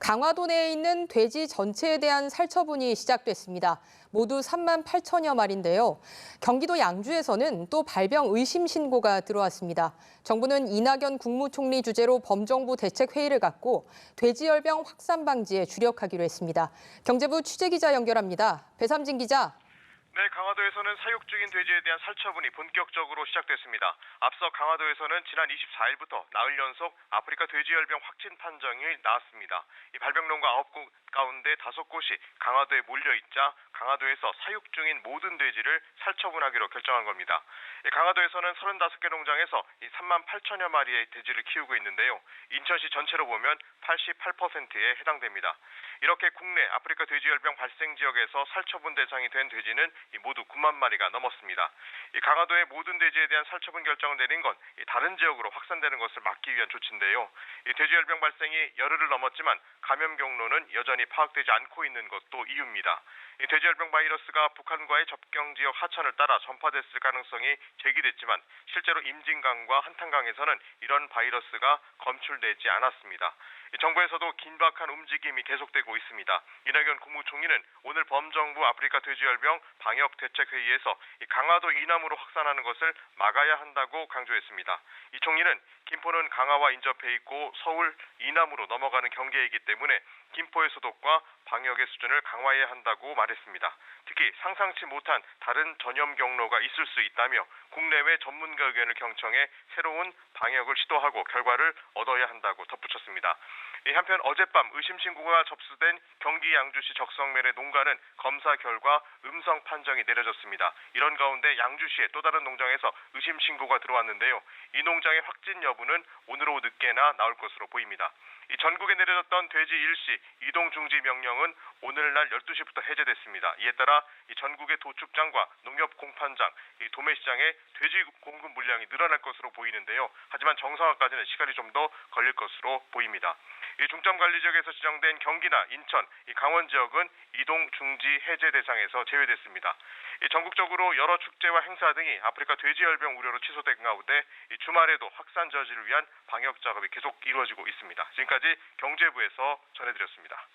강화도 내에 있는 돼지 전체에 대한 살처분이 시작됐습니다. 모두 3만 8천여 마리인데요. 경기도 양주에서는 또 발병 의심 신고가 들어왔습니다. 정부는 이낙연 국무총리 주재로 범정부 대책회의를 갖고 돼지열병 확산 방지에 주력하기로 했습니다. 경제부 취재기자 연결합니다. 배삼진 기자. 네, 강화도에서는 사육 중인 돼지에 대한 살처분이 본격적으로 시작됐습니다. 앞서 강화도에서는 지난 24일부터 나흘 연속 아프리카 돼지열병 확진 판정이 나왔습니다. 이 발병동과 9곳 가운데 5곳이 강화도에 몰려있자 강화도에서 사육 중인 모든 돼지를 살처분하기로 결정한 겁니다. 강화도에서는 35개 농장에서 3만 8천여 마리의 돼지를 키우고 있는데요. 인천시 전체로 보면 88%에 해당됩니다. 이렇게 국내 아프리카 돼지열병 발생 지역에서 살처분 대상이 된 돼지는 모두 9만 마리가 넘었습니다. 강화도의 모든 돼지에 대한 살처분 결정을 내린 건 다른 지역으로 확산되는 것을 막기 위한 조치인데요. 돼지열병 발생이 열흘을 넘었지만 감염 경로는 여전히 파악되지 않고 있는 것도 이유입니다. 돼지열병 바이러스가 북한과의 접경 지역 하천을 따라 전파됐을 가능성이 제기됐지만 실제로 임진강과 한탄강에서는 이런 바이러스가 검출되지 않았습니다. 정부에서도 긴박한 움직임이 계속되고 있습니다. 이낙연 국무총리는 오늘 범정부 아프리카 돼지열병 방역대책회의에서 강화도 이남으로 확산하는 것을 막아야 한다고 강조했습니다. 이 총리는 김포는 강화와 인접해 있고 서울 이남으로 넘어가는 경계이기 때문에 김포의 소독과 방역의 수준을 강화해야 한다고 말했습니다. 특히 상상치 못한 다른 전염 경로가 있을 수 있다며 국내외 전문가 의견을 경청해 새로운 방역을 시도하고 결과를 얻어야 한다고 덧붙였습니다. 한편 어젯밤 의심 신고가 접수된 경기 양주시 적성면의 농가는 검사 결과 음성 판정이 내려졌습니다. 이런 가운데 양주시의 또 다른 농장에서 의심 신고가 들어왔는데요. 이 농장의 확진 여부는 오늘 오후 늦게나 나올 것으로 보입니다. 전국에 내려졌던 돼지 일시 이동 중지 명령은 오늘날 12시부터 해제됐습니다. 이에 따라 전국의 도축장과 농협 공판장, 도매시장에 돼지 공급 물량이 늘어날 것으로 보이는데요. 하지만 정상화까지는 시간이 좀 더 걸릴 것으로 보입니다. 중점 관리 지역에서 지정된 경기나 인천, 강원 지역은 이동 중지 해제 대상에서 제외됐습니다. 전국적으로 여러 축제와 행사 등이 아프리카 돼지열병 우려로 취소된 가운데 주말에도 확산 저지를 위한 방역 작업이 계속 이루어지고 있습니다. 지금까지 경제부에서 전해드렸습니다.